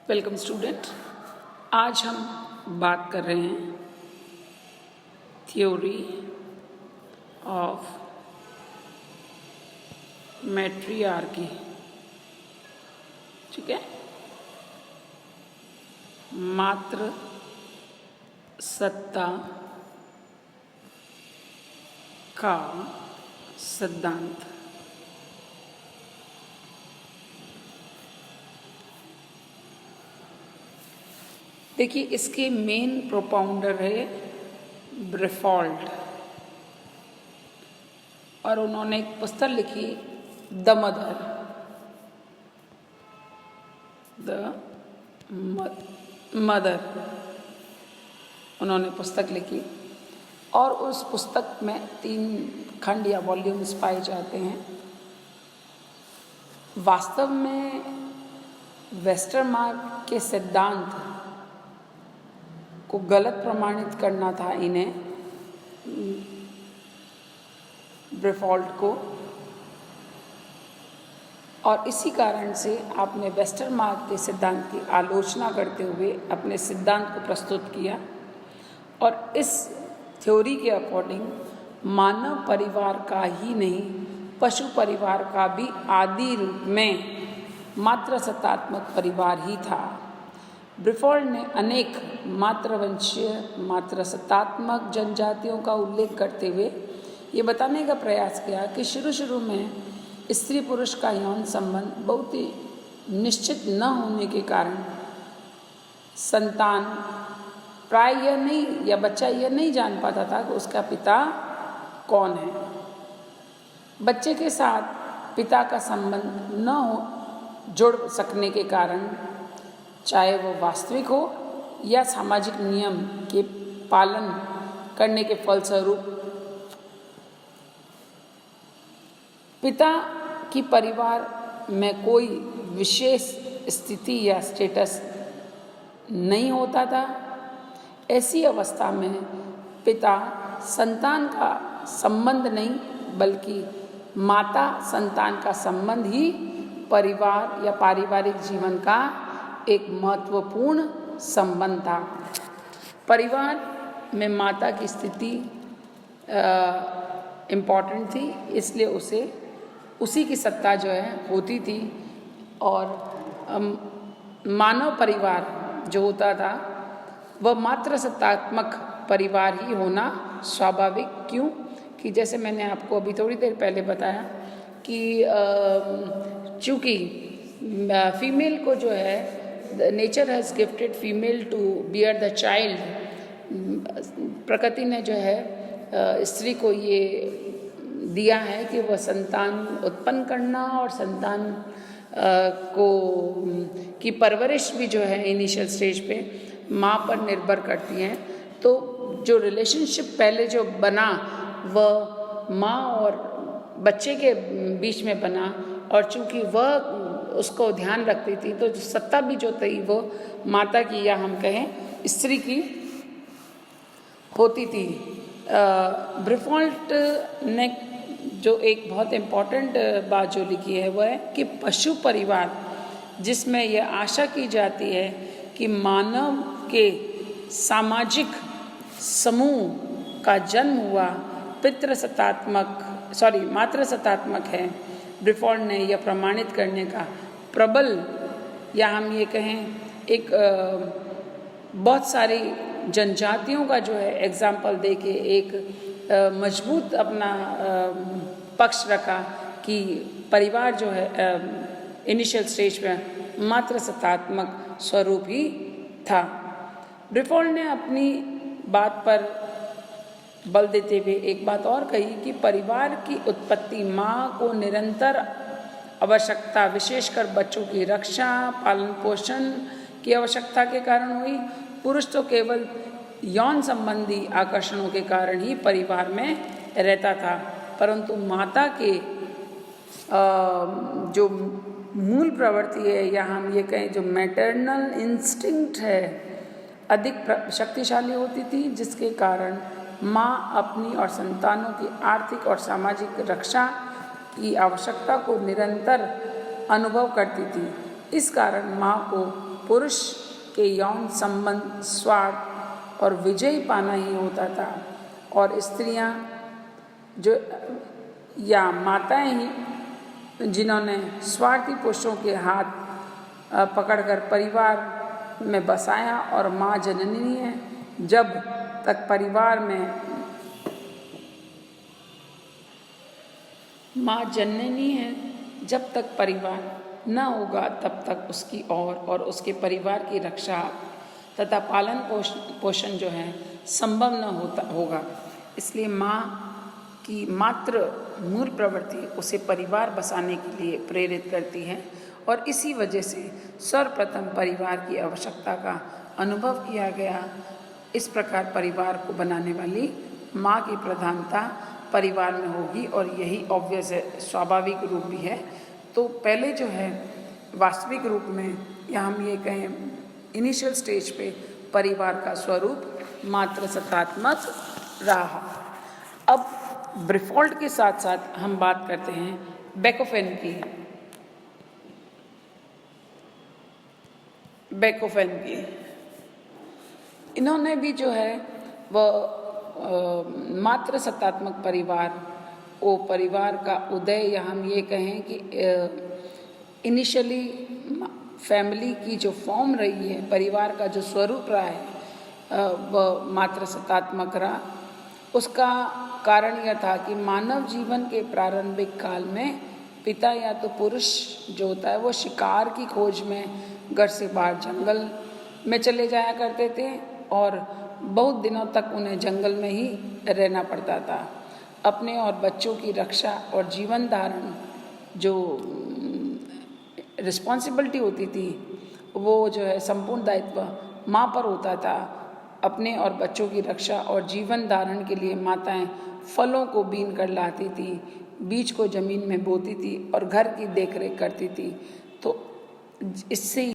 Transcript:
Welcome student. आज हम बात कर रहे हैं थ्योरी ऑफ मैट्रियार्की। ठीक है, मात्र सत्ता का सिद्धांत। देखिए, इसके मेन प्रोपाउंडर है ब्रेफॉल्ट, और उन्होंने एक पुस्तक लिखी द मदर। उन्होंने पुस्तक लिखी और उस पुस्तक में 3 खंड या वॉल्यूम्स पाए जाते हैं। वास्तव में वेस्टरमार्क के सिद्धांत को गलत प्रमाणित करना था इन्हें, ब्रेफॉल्ट को, और इसी कारण से आपने वेस्टरमार्क के सिद्धांत की आलोचना करते हुए अपने सिद्धांत को प्रस्तुत किया। और इस थ्योरी के अकॉर्डिंग मानव परिवार का ही नहीं, पशु परिवार का भी आदि रूप में मात्र सत्तात्मक परिवार ही था। ब्रेफॉल्ट ने अनेक मातृवंशीय मात्र सत्तात्मक जनजातियों का उल्लेख करते हुए ये बताने का प्रयास किया कि शुरू में स्त्री पुरुष का यौन संबंध बहुत ही निश्चित न होने के कारण संतान प्राय यह नहीं, या बच्चा यह नहीं जान पाता था कि उसका पिता कौन है। बच्चे के साथ पिता का संबंध न हो जुड़ सकने के कारण, चाहे वो वास्तविक हो या सामाजिक नियम के पालन करने के फलस्वरूप, पिता की परिवार में कोई विशेष स्थिति या स्टेटस नहीं होता था। ऐसी अवस्था में पिता संतान का संबंध नहीं, बल्कि माता संतान का संबंध ही परिवार या पारिवारिक जीवन का एक महत्वपूर्ण संबंध था। परिवार में माता की स्थिति इम्पॉर्टेंट थी, इसलिए उसी की सत्ता जो है होती थी। और मानव परिवार जो होता था वह मात्र सत्तात्मक परिवार ही होना स्वाभाविक। क्यों कि जैसे मैंने आपको अभी थोड़ी देर पहले बताया कि चूँकि फीमेल को जो है, nature has gifted female to bear the child, प्रकृति ने जो है स्त्री को ये दिया है कि वह संतान उत्पन्न करना और संतान की परवरिश भी जो है इनिशियल स्टेज पे माँ पर निर्भर करती हैं। तो जो रिलेशनशिप पहले जो बना वह माँ और बच्चे के बीच में बना, और चूँकि वह उसको ध्यान रखती थी तो सत्ता भी जो थी वो माता की, या हम कहें स्त्री की होती थी। ब्रेफॉल्ट ने जो एक बहुत इम्पॉर्टेंट बात जो लिखी है वह है कि पशु परिवार, जिसमें यह आशा की जाती है कि मानव के सामाजिक समूह का जन्म हुआ मात्र सत्तात्मक है। ब्रेफॉल्ट ने यह प्रमाणित करने का प्रबल, या हम ये कहें एक बहुत सारी जनजातियों का जो है एग्जाम्पल देके एक मजबूत अपना पक्ष रखा कि परिवार जो है इनिशियल स्टेज में मात्र सत्तात्मक स्वरूप ही था। ब्रेफॉल्ट ने अपनी बात पर बल देते हुए एक बात और कही कि परिवार की उत्पत्ति माँ को निरंतर आवश्यकता, विशेषकर बच्चों की रक्षा पालन पोषण की आवश्यकता के कारण हुई। पुरुष तो केवल यौन संबंधी आकर्षणों के कारण ही परिवार में रहता था, परंतु माता के जो मूल प्रवृत्ति है, या हम ये कहें जो मैटरनल इंस्टिंक्ट है, अधिक शक्तिशाली होती थी, जिसके कारण माँ अपनी और संतानों की आर्थिक और सामाजिक रक्षा की आवश्यकता को निरंतर अनुभव करती थी। इस कारण माँ को पुरुष के यौन संबंध, स्वार्थ और विजय पाना ही होता था, और स्त्रियां जो या माताएं ही जिन्होंने स्वार्थी पुरुषों के हाथ पकड़कर परिवार में बसाया, और माँ जननी है जब तक परिवार में माँ जननी है जब तक परिवार न होगा तब तक उसकी और उसके परिवार की रक्षा तथा पालन पोषण जो है संभव न होगा। इसलिए माँ की मात्र मूल प्रवृत्ति उसे परिवार बसाने के लिए प्रेरित करती है, और इसी वजह से सर्वप्रथम परिवार की आवश्यकता का अनुभव किया गया। इस प्रकार परिवार को बनाने वाली माँ की प्रधानता परिवार में होगी, और यही ऑब्वियस है, स्वाभाविक रूप भी है। तो पहले जो है वास्तविक रूप में, या हम ये कहें इनिशियल स्टेज पे, परिवार का स्वरूप मात्र सत्तात्मक रहा। अब ब्रिफोल्ट के साथ साथ हम बात करते हैं बेकोफेन की। इन्होंने भी जो है वह मात्र सत्तात्मक परिवार, वो परिवार का उदय, या हम ये कहें कि इनिशियली फैमिली की जो फॉर्म रही है, परिवार का जो स्वरूप रहा है, वह मात्र सत्तात्मक रहा। उसका कारण यह था कि मानव जीवन के प्रारंभिक काल में पिता या तो पुरुष जो होता है वो शिकार की खोज में घर से बाहर जंगल में चले जाया करते थे, और बहुत दिनों तक उन्हें जंगल में ही रहना पड़ता था। अपने और बच्चों की रक्षा और जीवन धारण जो रिस्पॉन्सिबिलिटी होती थी, वो जो है संपूर्ण दायित्व माँ पर होता था। अपने और बच्चों की रक्षा और जीवन धारण के लिए माताएं फलों को बीन कर लाती थी, बीज को जमीन में बोती थी और घर की देखरेख करती थी। तो इससे